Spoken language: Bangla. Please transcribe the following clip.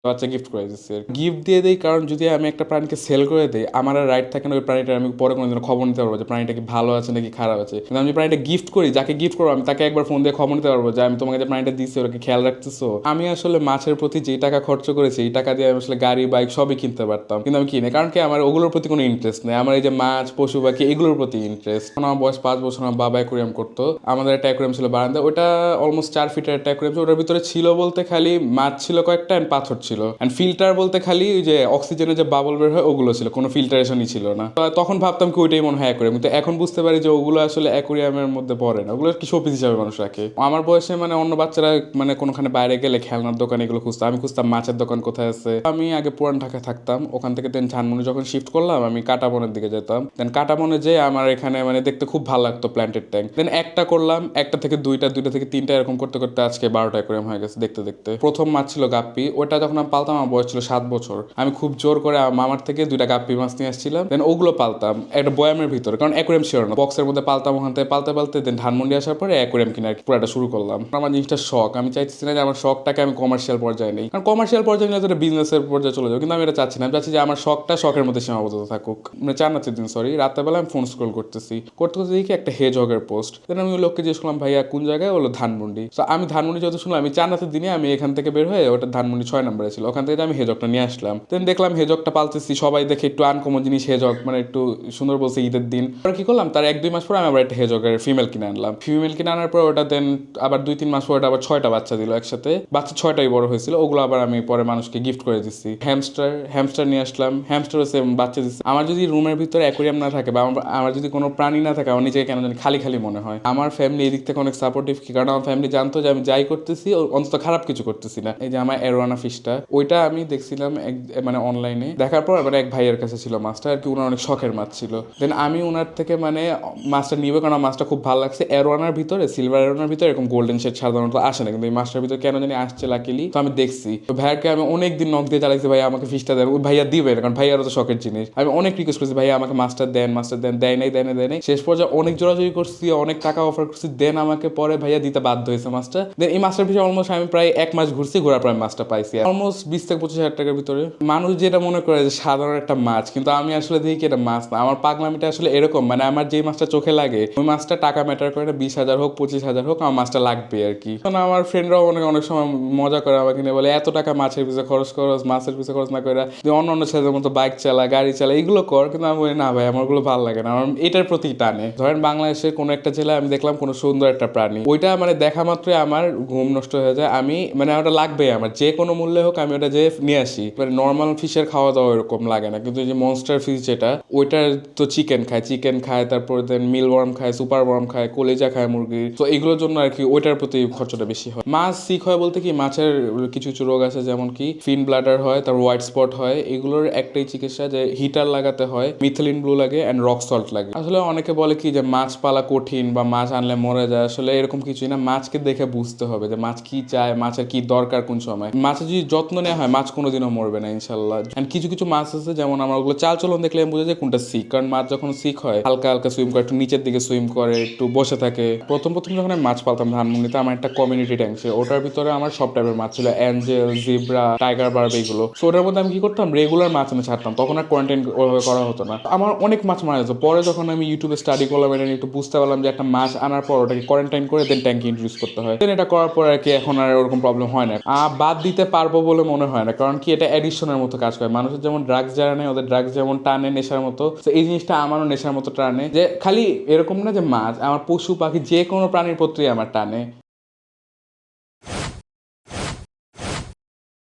বাচ্চা গিফট করে দিচ্ছে। গিফট দিয়ে দেই কারণ যদি আমি একটা প্রাণীকে সেল করে দিই, আমার আর রাইট থাকে না ওই প্রাণীটার আমি পরে কোনোদিন খবর নিতে পারবো যে প্রাণীটা কি ভালো আছে নাকি খারাপ আছে। কিন্তু আমি প্রাণীটা গিফট করি, যাকে গিফট করবো আমি তাকে একবার ফোন দিয়ে খবর নিতে পারবো যে আমি তোমাকে যে প্রাণীটা দিচ্ছি ওটাকে খেয়াল রাখতেছো। আমি আসলে মাছের প্রতি যেই টাকা খরচ করেছি এই টাকা দিয়ে আমি আসলে গাড়ি বাইক সবই কিনতে পারতাম, কিন্তু আমি কিনে কারণ কি আমার ওগুলোর প্রতি কোনো ইন্টারেস্ট নেই। আমার এই যে মাছ পশু পাখি এগুলোর প্রতি ইন্টারেস্ট। আমার বয়স 5 বছর, আমার বাবা অ্যাকোরিয়াম করতো। আমাদের একটা অ্যাকোরিয়াম ছিল বারান্দা, ওটা অলমোস্ট 4 ফিটের একটা অ্যাকোরিয়াম ছিল। ওটার ভিতরে ছিল বলতে খালি মাছ ছিল কয়েকটা অ্যান্ড পাথর ছিল, অ্যান্ড ফিল্টার বলতে খালি ওই যে অক্সিজেনের যে বাবল বের হয় ওগুলো ছিল, কোনো ফিল্টারেশনই ছিল না। তো তখন ভাবতাম কি ওইটাই মনে হয় অ্যাকোরিয়াম, কিন্তু এখন বুঝতে পারি যে ওগুলো আসলে অ্যাকোরিয়ামের মধ্যে পড়ে না, ওগুলো কি শোপিস হিসাবে মানুষ রাখে। আমার বয়সে মানে অন্য বাচ্চারা মানে কোনোখানে বাইরে গেলে খেলনার দোকান এগুলো খুঁজতাম, আমি খুঁজতাম মাছের দোকান কোথায় আছে। আমি আগে পুরান ঢাকায় থাকতাম, ওখান থেকে দেন ঝানমুনি যখন শিফট করলাম আমি কাটাবনের দিকে যেতাম। দেন কাটাবনে যে আমার এখানে মানে দেখতে খুব ভালো লাগতো প্ল্যান্টেড ট্যাঙ্ক। দেন একটা করলাম, একটা থেকে দুইটা, দুইটা থেকে তিনটা, এরকম করতে করতে আজকে 12টা অ্যাকোরিয়াম হয়ে গেছে দেখতে দেখতে। প্রথম মাছ ছিল গাপ্পি, ওটা যখন আমি পালতাম আমার বয়স ছিল 7 বছর। আমি খুব জোর করে মামার থেকে 2টা গাপ্পি মাছ নিয়ে আসছিলাম, দেন ওগুলো পালতাম একটা বয়ামের ভিতরে, কারণ অ্যাকোরিয়াম ছিল না, বক্সের মধ্যে পালতাম। ওখান থেকে পালতে পালতে দেন ধানমন্ডি আসার পরে অ্যাকোরিয়াম কিনা পুরোটা শুরু করলাম। আমার জিনিসটা শখ, আমি চাইছি না যে আমার শখটাকে আমি কমার্শিয়াল পর্যায়ে নেই, কারণ কমার্শিয়াল পর্যায়ে নিলে তো বিজনেসের পর্যায়ে চলে যাবে, কিন্তু আমি এটা চাচ্ছি না। আমি চাচ্ছি যে আমার শখটা শখের মধ্যে সীমাবদ্ধ থাকুক। মানে 4 দিন সরি, রাত্রেবেলা আমি ফোন স্ক্রল করতেছি, করতে করতে দেখি একটা হেজগের পোস্ট। দেন আমি ওই লোককে জিজ্ঞেস করলাম ভাইয়া কোন জায়গায়, হলো ধানমন্ডি। তো আমি ধানমন্ডি যত শুনলাম, আমি 4 রাতের দিনে আমি এখান থেকে বের হয়ে, ওটা ধানমন্ডি 6 নম্বরে ছিল, ওখান থেকে আমি হেজকটা নিয়ে আসলাম। দেন দেখলাম হেজকটা পালতেছি, সবাই দেখে একটু আনকমন জিনিস হেজক, মানে একটু সুন্দর বলছে ঈদের দিন। পরে কি করলাম, তার 1-2 মাস পরে আমি আবার একটা হেজকের ফিমেল কিনে আনলাম। ফিমেল কিনে আনার পর ওটা দেন আবার 2-3 মাস পরে আবার 6টা বাচ্চা দিল একসাথে, বাচ্চা 6টাই বড় হয়েছিল। ওগুলো আবার আমি পরে মানুষকে গিফট করে দিচ্ছি। হ্যামস্টার নিয়ে আসলাম, হ্যামস্টারও সেম বাচ্চা দিচ্ছি। আমার যদি রুমের ভিতরে অ্যাকোরিয়াম না থাকে বা আমার যদি কোনো প্রাণী না থাকে, আমার নিজেকে কেন জানি খালি খালি মনে হয়। আমার ফ্যামিলি এদিক থেকে অনেক সাপোর্টিভ, কারণ আমার ফ্যামিলি জানতো যে আমি যাই করতেছি অন্তত খারাপ কিছু করতেছি না। এই যে আমার অ্যারোয়ানা ফিশটা, ওইটা আমি দেখছিলাম মানে অনলাইনে, দেখার পর মানে এক ভাইয়ের কাছে ছিল মাছটা আর কি, ওনার অনেক শখের মাছ ছিল। দেন আমি ওনার থেকে মানে মাছটা নিব, কারণ মাছটা খুব ভালো লাগছে। অ্যারোয়ানার ভিতরে, সিলভার অ্যারোয়ানার ভিতরে এরকম গোল্ডেন শেড সাধারণত আসে না, কিন্তু এই মাছটার ভিতরে কেন জানি আসছে লাকিলি। তো আমি দেখছি, তো ভাইয়াকে আমি অনেক দিন নক দিয়ে চালাইছি, ভাইয়া আমাকে ফিশটা দেন। ওই ভাইয়া দিবে, কারণ ভাইয়ারও তো শখের জিনিস। আমি অনেক রিকোয়েস্ট করছি, ভাইয়া আমাকে মাছটা দেন, মাছটা দেন, দেয় নাই। শেষ পর্যায়ে অনেক জোরাজোরি করছি, অনেক টাকা অফার করছি, দেন আমাকে পরে ভাইয়া দিতে বাধ্য হয়েছে মাছটা। দেন এই মাছটার পিছনে অলমোস্ট আমি প্রায় 1 মাস ঘুরছি, ঘোরার পর মাছটা পাইছি অলমোস্ট 20 থেকে 25 হাজার টাকার ভিতরে। মানুষ যেটা মনে করে যে সাধারণ একটা মাছ, কিন্তু আমি আসলে দেখি এটা মাছ না। আমার পাগলামিটা আসলে এরকম, মানে আমার যে মাছটা চোখে লাগে ওই মাছটা টাকা ম্যাটার করে না, 20,000 হোক 25,000 হোক, আমার মাছটা লাগবে আর কি। কারণ আমার ফ্রেন্ডরাও অনেক সময় মজা করে আমাকে নিয়ে বলে এত টাকা মাছের পিছনে খরচ করস, মাছের পিছনে খরচ না করে অন্য অন্য ছেলেদের মতো বাইক চালা, গাড়ি চালা, এগুলো কর। কিন্তু আমি বলি না ভাই, আমার ওগুলো ভালো লাগে না, আমার এটার প্রতি টানে। ধরেন বাংলাদেশের কোনো একটা জেলায় আমি দেখলাম কোনো সুন্দর একটা প্রাণী, ওইটা মানে দেখা মাত্রই আমার ঘুম নষ্ট হয়ে যায়। আমি মানে ওটা লাগবে আমার, যে কোনো মূল্যে হোক আমি ওটা যে নিয়ে আসি। মানে নর্মাল ফিশের খাওয়া দাওয়া এরকম লাগে না, কিন্তু যে মনস্টার ফিশ যেটা, ওইটার তো চিকেন খায়, তারপর দেন মিল ওয়ার্ম খায়, সুপার ওয়ার্ম খায়, কলেজা খায় মুরগির। তো এগুলোর জন্য আর কি ওইটার প্রতি খরচটা বেশি হয়। মাছ সিক হয় বলতে কি, মাছের কিছু কিছু রোগ আছে, যেমন কি ফিন ব্লাডার হয়, তারপর হোয়াইট স্পট হয়। এগুলোর একটাই চিকিৎসা যে হিটার লাগাতে হয়, মিথিলিন ব্লু লাগে অ্যান্ড রক সল্ট লাগে। আসলে অনেকে বলে কি যে মাছ পালা কঠিন বা মাছ আনলে মরে যায়, আসলে এরকম কিছুই না। মাছকে দেখে বুঝতে হবে যে মাছ কি চায়, মাছের কি দরকার কোন সময়। মাছের যদি যত্ন নেওয়া হয় মাছ কোনোদিনও মরবে না ইনশাল্লাহ। অ্যান্ড কিছু কিছু মাছ আছে যেমন আমার ওগুলো চাল চলন দেখলে আমি বুঝে যায় কোনটা সিক, কারণ মাছ যখন সিক হয় হালকা হালকা সুইম করে, একটু নিচের দিকে সুইম করে, একটু বসে থাকে। প্রথম যখন আমি মাছ পালতাম ধানমন্ডিতে, আমার একটা কমিউনিটি ট্যাঙ্ক ছিল, ওটার ভিতরে আমার সব টাইপের মাছ ছিল, অ্যাঞ্জেল, জিব্রা, টাইগার বার্ব, এগুলো। সো ওটার মধ্যে আমি কি করতাম, রেগুলার মাছ আমি ছাড়তাম, তখন আর কোয়ারেন্টাইন ওভাবে করা হতো না। আমার অনেক মাছ মারা যেত। পরে যখন আমি ইউটিউবে স্টাডি করলাম, এটা একটু বুঝতে পারলাম যে একটা মাছ আনার পর ওটাকে কোয়ারেন্টাইন করে দেন ট্যাঙ্কে ইন্ট্রোডিউস করতে হয়। দেন এটা করার পর আর কি এখন আর ওরকম প্রবলেম হয় না। বাদ দিতে পারবো বলে মনে হয় না, কারণ কি এটা অ্যাডিকশনের মতো কাজ করে। মানুষের যেমন ড্রাগস যারা নেয়, ওদের ড্রাগস যেমন টানে নেশার মতো, তো এই জিনিসটা আমারও নেশার মতো টানে। যে খালি এরকম না যে মাছ, আমার পশু পাখি যে কোনো প্রাণীর প্রতি আমার টানে।